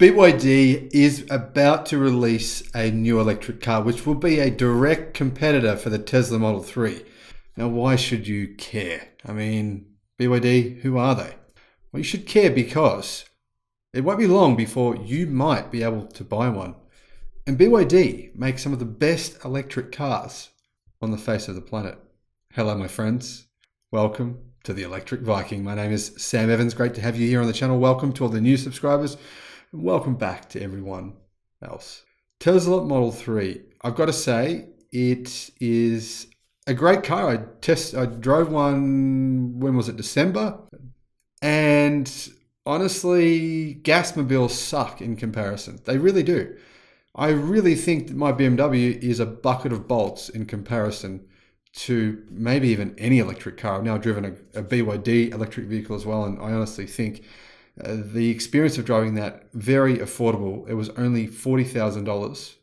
BYD is about to release a new electric car, which will be a direct competitor for the Tesla Model 3. Now, why should you care? I mean, BYD, who are they? Well, you should care because it won't be long before you might be able to buy one. And BYD makes some of the best electric cars on the face of the planet. Hello, my friends. Welcome to the Electric Viking. My name is Sam Evans. Great to have you here on the channel. Welcome to all the new subscribers. And welcome back to everyone else. Tesla Model 3. I've got to say, it is a great car. I drove one, when was it, December? And honestly, gas mobiles suck in comparison. They really do. I really think that my BMW is a bucket of bolts in comparison to maybe even any electric car. I've now driven a BYD electric vehicle as well, and I honestly think the experience of driving that, very affordable. It was only $40,000.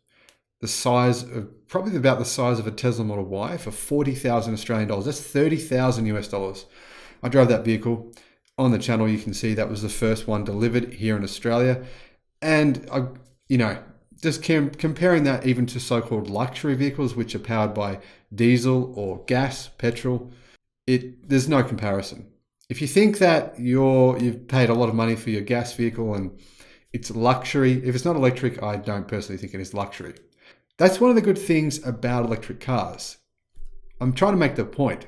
The size of, probably about the size of a Tesla Model Y for 40,000 Australian dollars. That's 30,000 US dollars. I drove that vehicle. On the channel, you can see that was the first one delivered here in Australia. And just comparing that even to so-called luxury vehicles, which are powered by diesel or gas, petrol, there's no comparison. If you think that you've paid a lot of money for your gas vehicle and it's luxury, if it's not electric, I don't personally think it is luxury. That's one of the good things about electric cars. I'm trying to make the point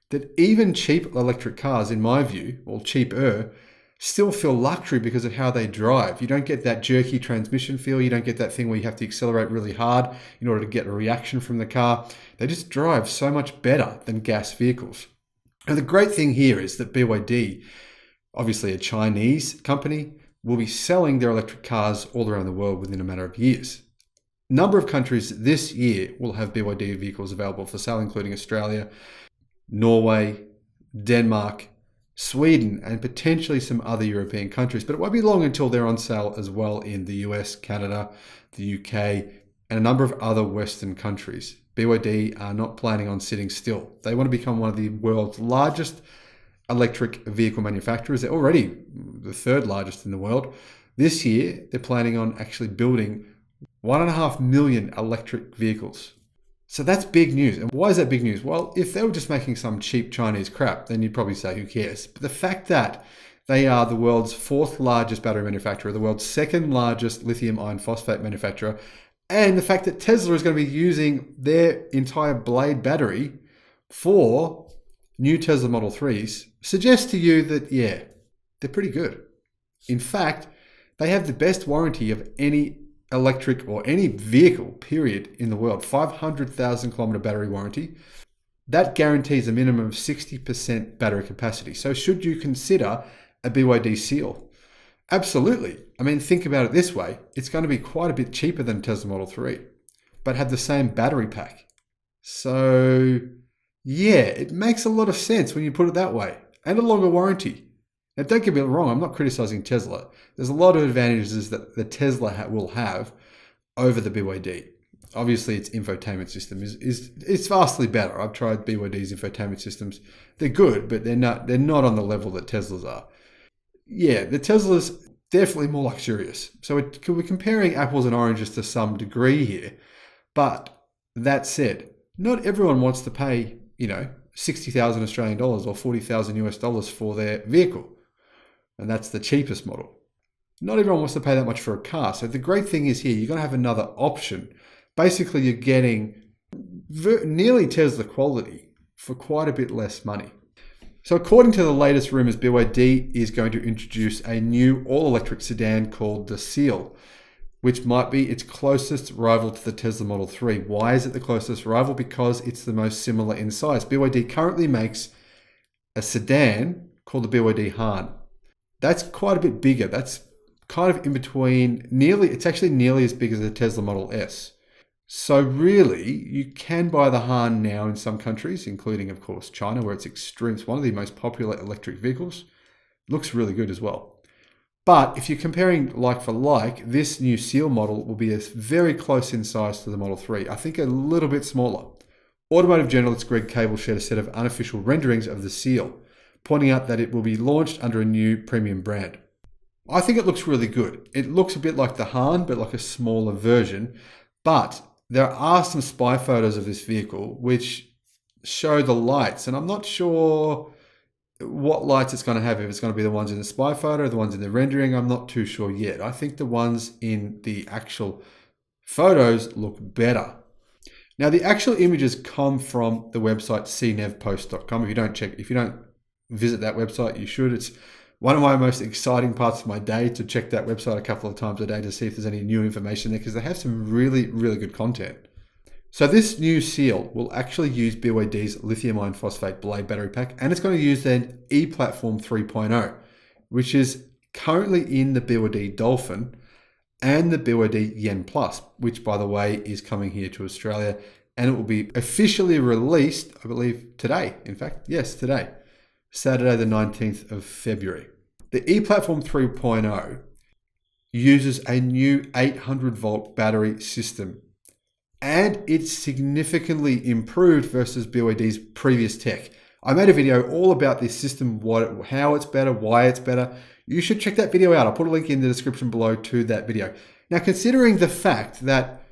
that even cheap electric cars, in my view, or cheaper, still feel luxury because of how they drive. You don't get that jerky transmission feel. You don't get that thing where you have to accelerate really hard in order to get a reaction from the car. They just drive so much better than gas vehicles. And the great thing here is that BYD, obviously a Chinese company, will be selling their electric cars all around the world within a matter of years. A number of countries this year will have BYD vehicles available for sale, including Australia, Norway, Denmark, Sweden, and potentially some other European countries. But it won't be long until they're on sale as well in the US, Canada, the UK, and a number of other Western countries. BYD are not planning on sitting still. They want to become one of the world's largest electric vehicle manufacturers. They're already the third largest in the world. This year, they're planning on actually building 1.5 million electric vehicles. So that's big news. And why is that big news? Well, if they were just making some cheap Chinese crap, then you'd probably say, who cares? But the fact that they are the world's fourth largest battery manufacturer, the world's second largest lithium iron phosphate manufacturer, and the fact that Tesla is going to be using their entire Blade battery for new Tesla Model 3s suggests to you that, yeah, they're pretty good. In fact, they have the best warranty of any electric or any vehicle, period, in the world. 500,000 kilometer battery warranty. That guarantees a minimum of 60% battery capacity. So should you consider a BYD Seal? Absolutely. I mean, think about it this way. It's going to be quite a bit cheaper than Tesla Model 3, but have the same battery pack. So yeah, it makes a lot of sense when you put it that way, and a longer warranty. Now, don't get me wrong, I'm not criticizing Tesla. There's a lot of advantages that the Tesla will have over the BYD. Obviously, its infotainment system is vastly better. I've tried BYD's infotainment systems. They're good, but they're not on the level that Teslas are. Yeah, the Tesla's definitely more luxurious. So we're comparing apples and oranges to some degree here. But that said, not everyone wants to pay, 60,000 Australian dollars or 40,000 US dollars for their vehicle. And that's the cheapest model. Not everyone wants to pay that much for a car. So the great thing is here, you're going to have another option. Basically, you're getting nearly Tesla quality for quite a bit less money. So according to the latest rumors, BYD is going to introduce a new all-electric sedan called the Seal, which might be its closest rival to the Tesla Model 3. Why is it the closest rival? Because it's the most similar in size. BYD currently makes a sedan called the BYD Han. That's quite a bit bigger. That's kind of in between, it's actually nearly as big as the Tesla Model S. So really, you can buy the Han now in some countries, including, of course, China, where it's extreme. It's one of the most popular electric vehicles. Looks really good as well. But if you're comparing like for like, this new Seal model will be very close in size to the Model 3. I think a little bit smaller. Automotive journalist Greg Cable shared a set of unofficial renderings of the Seal, pointing out that it will be launched under a new premium brand. I think it looks really good. It looks a bit like the Han, but like a smaller version. But there are some spy photos of this vehicle which show the lights, and I'm not sure what lights it's going to have. If it's going to be the ones in the spy photo, the ones in the rendering, I'm not too sure yet. I think the ones in the actual photos look better. Now, the actual images come from the website cnevpost.com. If you don't visit that website, you should. It's one of my most exciting parts of my day to check that website a couple of times a day to see if there's any new information there, because they have some really, really good content. So this new seal will actually use BYD's lithium iron phosphate Blade battery pack, and it's going to use their ePlatform 3.0, which is currently in the BYD Dolphin and the BYD Yen Plus, which, by the way, is coming here to Australia, and it will be officially released, I believe, today. In fact, yes, today, Saturday the 19th of February. The ePlatform 3.0 uses a new 800 volt battery system, and it's significantly improved versus BYD's previous tech. I made a video all about this system, how it's better, why it's better. You should check that video out. I'll put a link in the description below to that video. Now, considering the fact that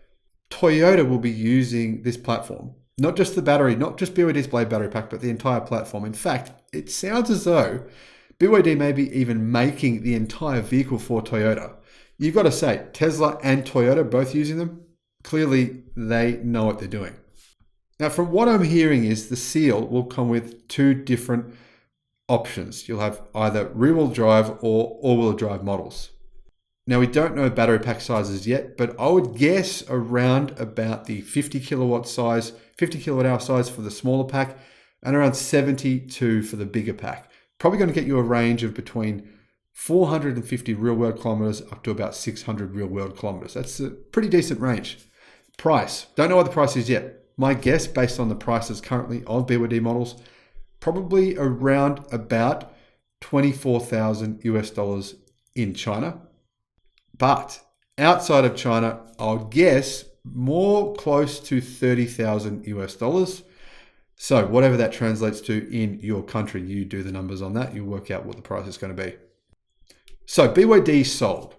Toyota will be using this platform, not just the battery, not just BYD's Blade battery pack, but the entire platform. In fact, it sounds as though BYD may be even making the entire vehicle for Toyota. You've got to say, Tesla and Toyota both using them. Clearly, they know what they're doing. Now, from what I'm hearing is the seal will come with two different options. You'll have either rear-wheel drive or all-wheel drive models. Now, we don't know battery pack sizes yet, but I would guess around about the 50 kilowatt hour size for the smaller pack, and around 72 for the bigger pack. Probably going to get you a range of between 450 real-world kilometers up to about 600 real-world kilometers. That's a pretty decent range. Price. Don't know what the price is yet. My guess, based on the prices currently of BYD models, probably around about $24,000 in China. But outside of China, I'll guess more close to $30,000. So whatever that translates to in your country, you do the numbers on that. You work out what the price is going to be. So BYD sold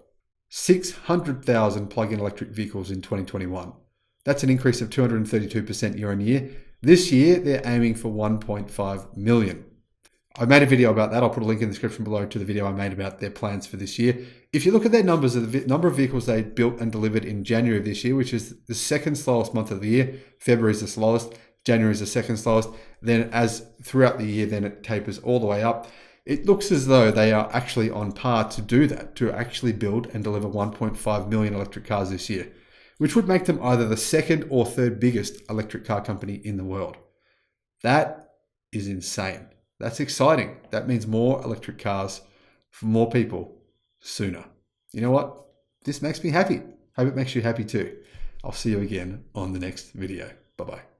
600,000 plug-in electric vehicles in 2021. That's an increase of 232% year on year. This year, they're aiming for 1.5 million. I made a video about that. I'll put a link in the description below to the video I made about their plans for this year. If you look at their numbers of the number of vehicles they built and delivered in January of this year, which is the second slowest month of the year, February is the slowest, January is the second slowest, then as throughout the year, then it tapers all the way up. It looks as though they are actually on par to do that, to actually build and deliver 1.5 million electric cars this year, which would make them either the second or third biggest electric car company in the world. That is insane. That's exciting. That means more electric cars for more people sooner. You know what? This makes me happy. Hope it makes you happy too. I'll see you again on the next video. Bye-bye.